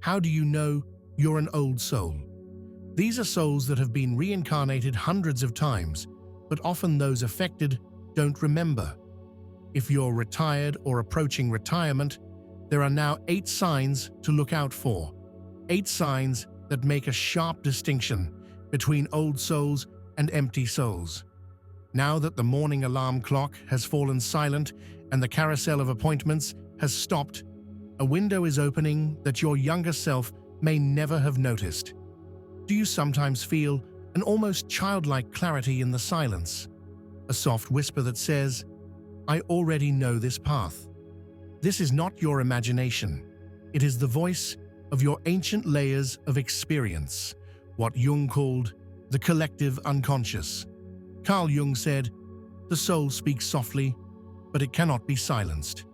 How do you know you're an old soul? These are souls that have been reincarnated hundreds of times, but often those affected don't remember. If you're retired or approaching retirement, there are now 8 signs to look out for. 8 signs that make a sharp distinction between old souls and empty souls. Now that the morning alarm clock has fallen silent and the carousel of appointments has stopped, a window is opening that your younger self may never have noticed. Do you sometimes feel an almost childlike clarity in the silence? A soft whisper that says, "I already know this path." This is not your imagination. It is the voice of your ancient layers of experience, what Jung called the collective unconscious. Carl Jung said, "The soul speaks softly, but it cannot be silenced."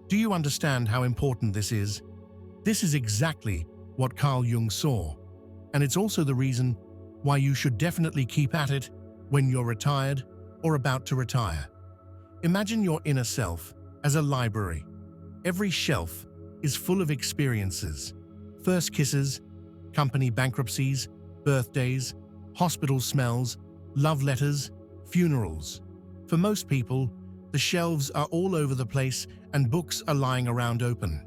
Do you understand how important this is? This is exactly what Carl Jung saw, and it's also the reason why you should definitely keep at it when you're retired or about to retire. Imagine your inner self as a library. Every shelf is full of experiences: first kisses, company bankruptcies, birthdays, hospital smells, love letters, funerals. For most people, the shelves are all over the place and books are lying around open.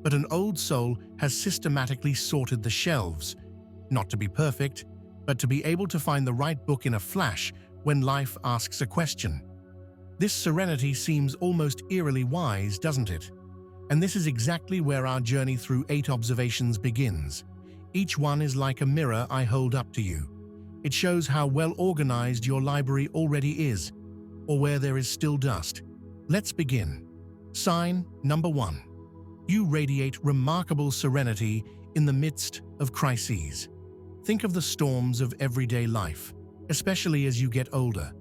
But an old soul has systematically sorted the shelves, not to be perfect, but to be able to find the right book in a flash when life asks a question. This serenity seems almost eerily wise, doesn't it? And this is exactly where our journey through 8 observations begins. Each one is like a mirror I hold up to you. It shows how well organized your library already is, or where there is still dust. Let's begin. Sign number 1. You radiate remarkable serenity in the midst of crises. Think of the storms of everyday life, especially as you get older.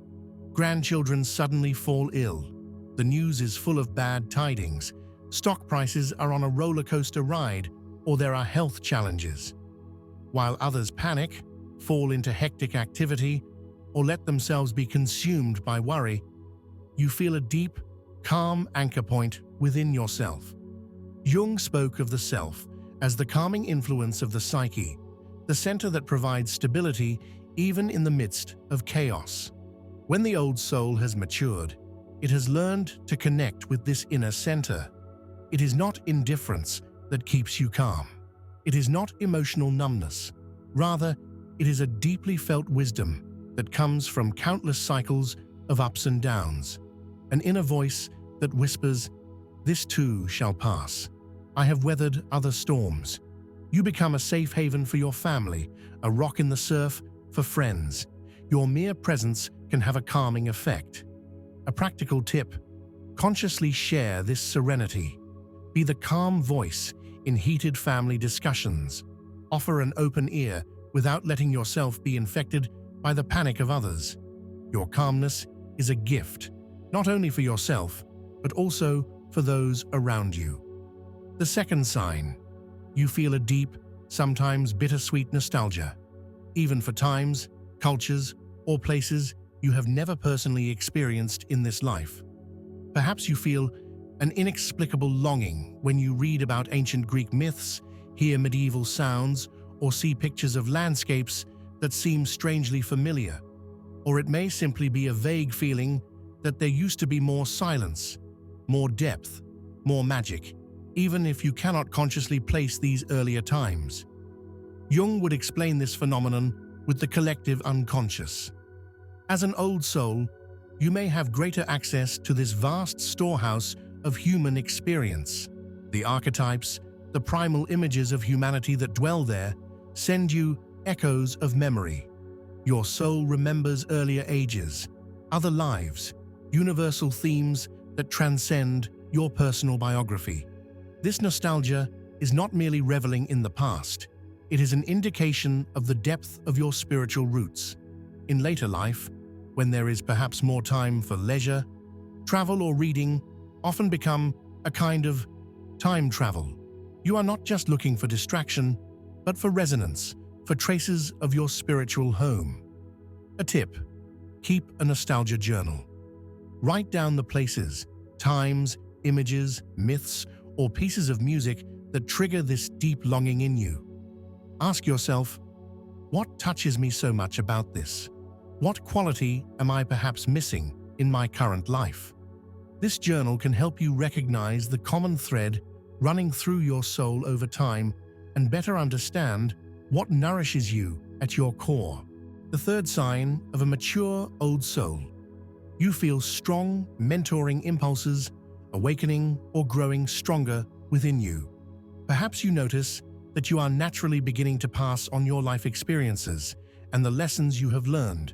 Grandchildren suddenly fall ill. The news is full of bad tidings. Stock prices are on a roller coaster ride, or there are health challenges. While others panic, fall into hectic activity, or let themselves be consumed by worry, you feel a deep, calm anchor point within yourself. Jung spoke of the self as the calming influence of the psyche, the center that provides stability even in the midst of chaos. When the old soul has matured, it has learned to connect with this inner center. It is not indifference that keeps you calm. It is not emotional numbness. Rather, it is a deeply felt wisdom that comes from countless cycles of ups and downs. An inner voice that whispers, "This too shall pass. I have weathered other storms." You become a safe haven for your family, a rock in the surf for friends. Your mere presence can have a calming effect. A practical tip: consciously share this serenity. Be the calm voice in heated family discussions. Offer an open ear without letting yourself be infected by the panic of others. Your calmness is a gift, not only for yourself, but also for those around you. The second sign: you feel a deep, sometimes bittersweet nostalgia, even for times, cultures, or places you have never personally experienced in this life. Perhaps you feel an inexplicable longing when you read about ancient Greek myths, hear medieval sounds, or see pictures of landscapes that seem strangely familiar. Or it may simply be a vague feeling that there used to be more silence, more depth, more magic, even if you cannot consciously place these earlier times. Jung would explain this phenomenon with the collective unconscious. As an old soul, you may have greater access to this vast storehouse of human experience. The archetypes, the primal images of humanity that dwell there, send you echoes of memory. Your soul remembers earlier ages, other lives, universal themes that transcend your personal biography. This nostalgia is not merely reveling in the past, it is an indication of the depth of your spiritual roots. In later life, when there is perhaps more time for leisure, travel or reading often become a kind of time travel. You are not just looking for distraction, but for resonance, for traces of your spiritual home. A tip: keep a nostalgia journal. Write down the places, times, images, myths, or pieces of music that trigger this deep longing in you. Ask yourself, what touches me so much about this? What quality am I perhaps missing in my current life? This journal can help you recognize the common thread running through your soul over time and better understand what nourishes you at your core. The third sign of a mature old soul. You feel strong, mentoring impulses, awakening or growing stronger within you. Perhaps you notice that you are naturally beginning to pass on your life experiences and the lessons you have learned,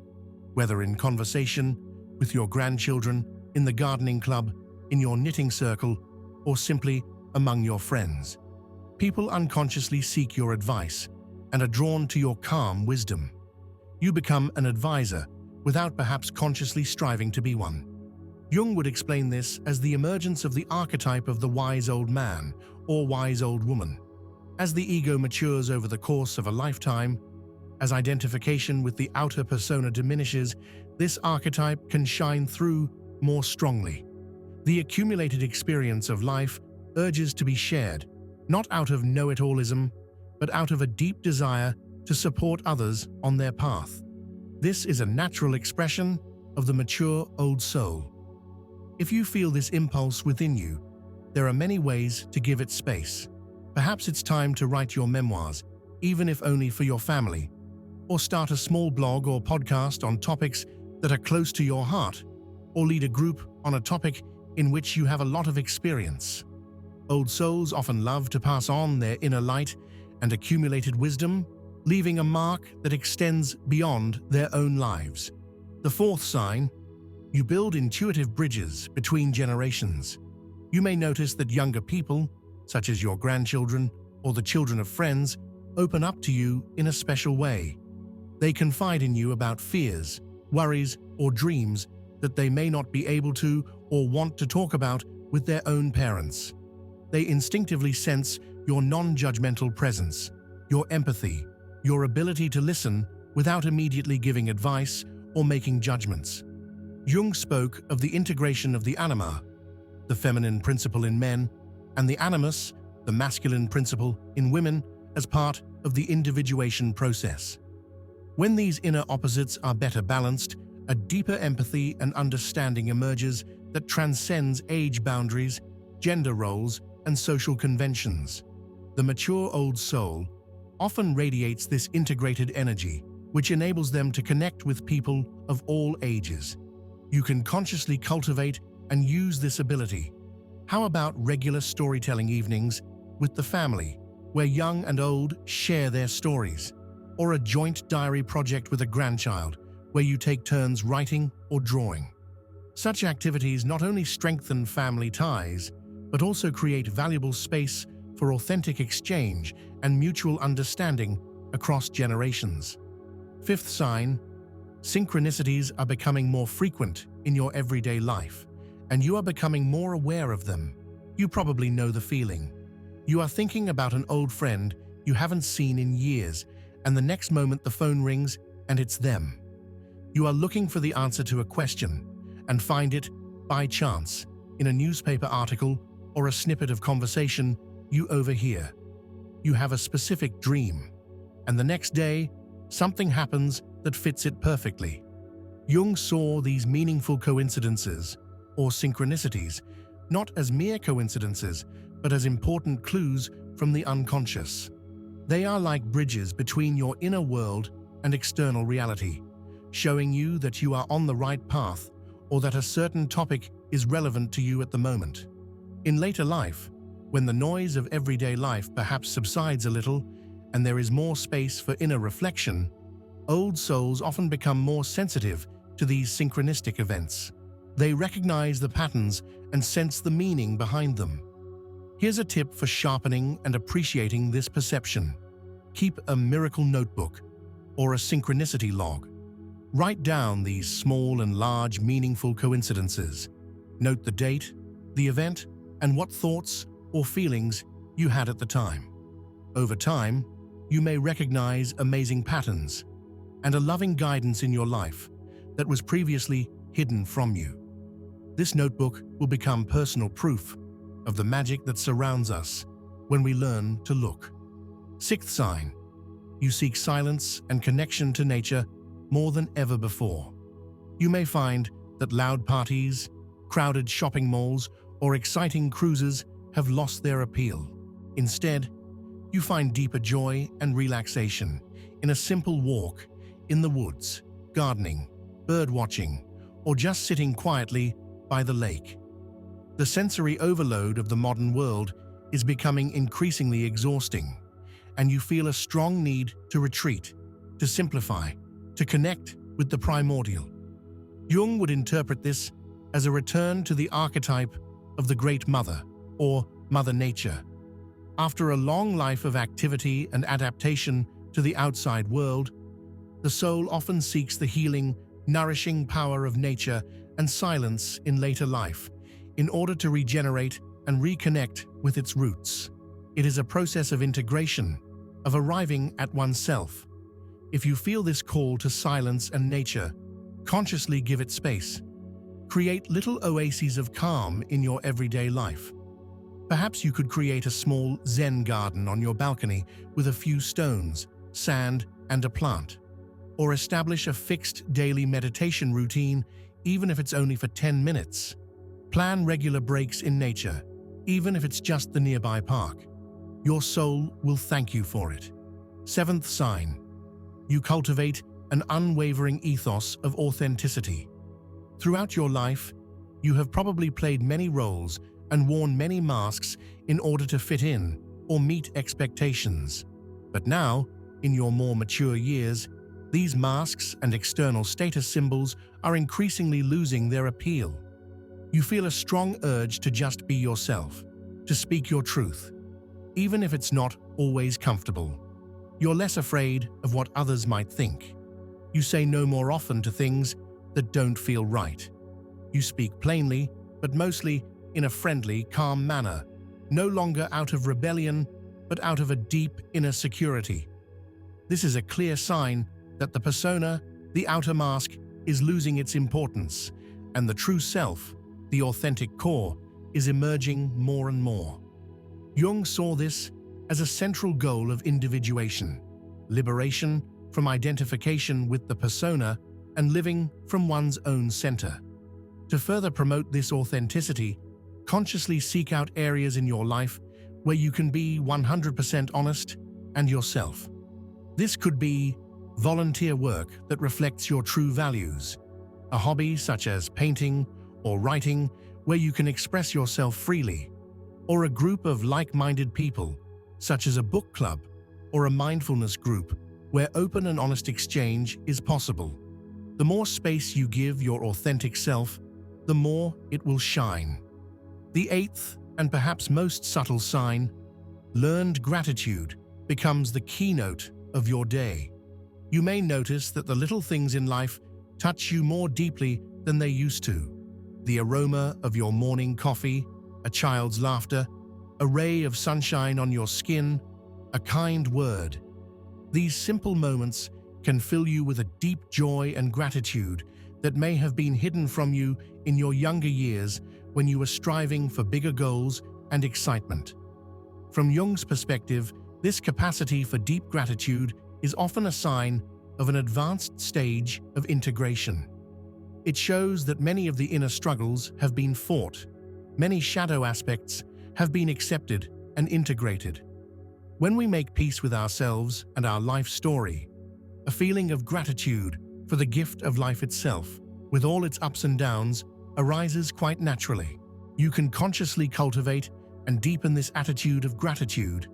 whether in conversation, with your grandchildren, in the gardening club, in your knitting circle, or simply among your friends. People unconsciously seek your advice and are drawn to your calm wisdom. You become an advisor without perhaps consciously striving to be one. Jung would explain this as the emergence of the archetype of the wise old man or wise old woman. As the ego matures over the course of a lifetime, as identification with the outer persona diminishes, this archetype can shine through more strongly. The accumulated experience of life urges to be shared, not out of know-it-allism, but out of a deep desire to support others on their path. This is a natural expression of the mature old soul. If you feel this impulse within you, there are many ways to give it space. Perhaps it's time to write your memoirs, even if only for your family, or start a small blog or podcast on topics that are close to your heart, or lead a group on a topic in which you have a lot of experience. Old souls often love to pass on their inner light and accumulated wisdom, leaving a mark that extends beyond their own lives. The fourth sign, you build intuitive bridges between generations. You may notice that younger people, such as your grandchildren or the children of friends, open up to you in a special way. They confide in you about fears, worries, or dreams that they may not be able to or want to talk about with their own parents. They instinctively sense your non-judgmental presence, your empathy, your ability to listen without immediately giving advice or making judgments. Jung spoke of the integration of the anima, the feminine principle in men, and the animus, the masculine principle in women, as part of the individuation process. When these inner opposites are better balanced, a deeper empathy and understanding emerges that transcends age boundaries, gender roles, and social conventions. The mature old soul often radiates this integrated energy, which enables them to connect with people of all ages. You can consciously cultivate and use this ability. How about regular storytelling evenings with the family, where young and old share their stories? Or a joint diary project with a grandchild, where you take turns writing or drawing? Such activities not only strengthen family ties, but also create valuable space for authentic exchange and mutual understanding across generations. Fifth sign, synchronicities are becoming more frequent in your everyday life, and you are becoming more aware of them. You probably know the feeling. You are thinking about an old friend you haven't seen in years, and the next moment the phone rings and it's them. You are looking for the answer to a question and find it, by chance, in a newspaper article or a snippet of conversation you overhear. You have a specific dream, and the next day, something happens that fits it perfectly. Jung saw these meaningful coincidences, or synchronicities, not as mere coincidences, but as important clues from the unconscious. They are like bridges between your inner world and external reality, showing you that you are on the right path or that a certain topic is relevant to you at the moment. In later life, when the noise of everyday life perhaps subsides a little and there is more space for inner reflection, old souls often become more sensitive to these synchronistic events. They recognize the patterns and sense the meaning behind them. Here's a tip for sharpening and appreciating this perception. Keep a miracle notebook or a synchronicity log. Write down these small and large meaningful coincidences. Note the date, the event, and what thoughts or feelings you had at the time. Over time, you may recognize amazing patterns and a loving guidance in your life that was previously hidden from you. This notebook will become personal proof of the magic that surrounds us when we learn to look. Sixth sign, you seek silence and connection to nature more than ever before. You may find that loud parties, crowded shopping malls, or exciting cruises have lost their appeal. Instead, you find deeper joy and relaxation in a simple walk in the woods, gardening, bird watching, or just sitting quietly by the lake. The sensory overload of the modern world is becoming increasingly exhausting, and you feel a strong need to retreat, to simplify, to connect with the primordial. Jung would interpret this as a return to the archetype of the Great Mother, or Mother Nature. After a long life of activity and adaptation to the outside world, the soul often seeks the healing, nourishing power of nature and silence in later life in order to regenerate and reconnect with its roots. It is a process of integration, of arriving at oneself. If you feel this call to silence and nature, consciously give it space. Create little oases of calm in your everyday life. Perhaps you could create a small Zen garden on your balcony with a few stones, sand, and a plant. Or establish a fixed daily meditation routine, even if it's only for 10 minutes. Plan regular breaks in nature, even if it's just the nearby park. Your soul will thank you for it. Seventh sign, you cultivate an unwavering ethos of authenticity. Throughout your life, you have probably played many roles and worn many masks in order to fit in or meet expectations. But now, in your more mature years, these masks and external status symbols are increasingly losing their appeal. You feel a strong urge to just be yourself, to speak your truth, even if it's not always comfortable. You're less afraid of what others might think. You say no more often to things that don't feel right. You speak plainly, but mostly in a friendly, calm manner, no longer out of rebellion, but out of a deep inner security. This is a clear sign that the persona, the outer mask, is losing its importance, and the true self, the authentic core, is emerging more and more. Jung saw this as a central goal of individuation, liberation from identification with the persona and living from one's own center. To further promote this authenticity, consciously seek out areas in your life where you can be 100% honest and yourself. This could be volunteer work that reflects your true values, a hobby such as painting or writing where you can express yourself freely, or a group of like-minded people, such as a book club or a mindfulness group where open and honest exchange is possible. The more space you give your authentic self, the more it will shine. The eighth, and perhaps most subtle sign, learned gratitude becomes the keynote of your day. You may notice that the little things in life touch you more deeply than they used to. The aroma of your morning coffee, a child's laughter, a ray of sunshine on your skin, a kind word. These simple moments can fill you with a deep joy and gratitude that may have been hidden from you in your younger years when you were striving for bigger goals and excitement. From Jung's perspective, this capacity for deep gratitude is often a sign of an advanced stage of integration. It shows that many of the inner struggles have been fought, many shadow aspects have been accepted and integrated. When we make peace with ourselves and our life story, a feeling of gratitude for the gift of life itself, with all its ups and downs, arises quite naturally. You can consciously cultivate and deepen this attitude of gratitude.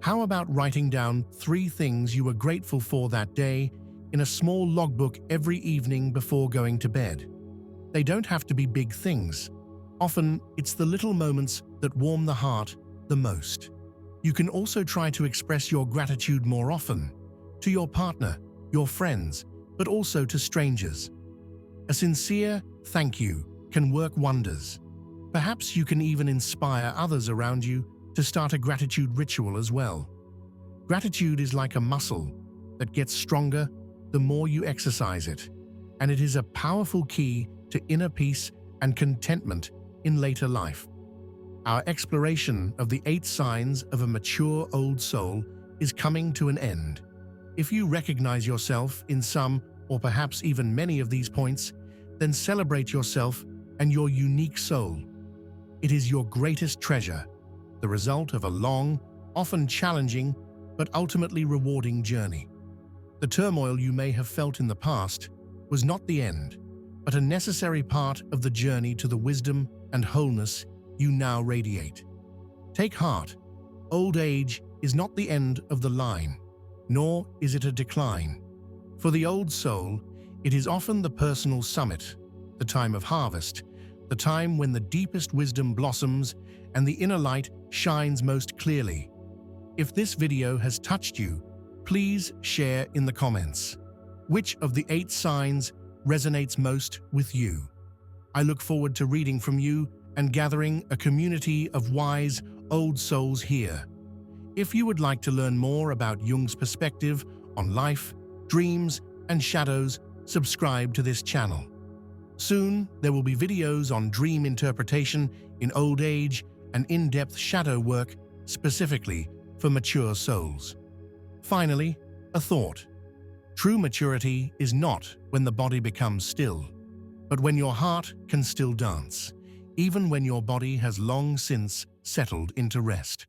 How about writing down 3 things you were grateful for that day in a small logbook every evening before going to bed? They don't have to be big things. Often, it's the little moments that warm the heart the most. You can also try to express your gratitude more often, to your partner, your friends, but also to strangers. A sincere thank you can work wonders. Perhaps you can even inspire others around you to start a gratitude ritual as well. Gratitude is like a muscle that gets stronger the more you exercise it, and it is a powerful key to inner peace and contentment in later life. Our exploration of the 8 signs of a mature old soul is coming to an end. If you recognize yourself in some, or perhaps even many of these points, then celebrate yourself and your unique soul. It is your greatest treasure, the result of a long, often challenging, but ultimately rewarding journey. The turmoil you may have felt in the past was not the end, but a necessary part of the journey to the wisdom and wholeness you now radiate. Take heart. Old age is not the end of the line, nor is it a decline. For the old soul, it is often the personal summit, the time of harvest, the time when the deepest wisdom blossoms and the inner light shines most clearly. If this video has touched you, please share in the comments. Which of the 8 signs resonates most with you? I look forward to reading from you and gathering a community of wise old souls here. If you would like to learn more about Jung's perspective on life, dreams, and shadows, subscribe to this channel. Soon, there will be videos on dream interpretation in old age and in-depth shadow work specifically for mature souls. Finally, a thought. True maturity is not when the body becomes still, but when your heart can still dance, even when your body has long since settled into rest.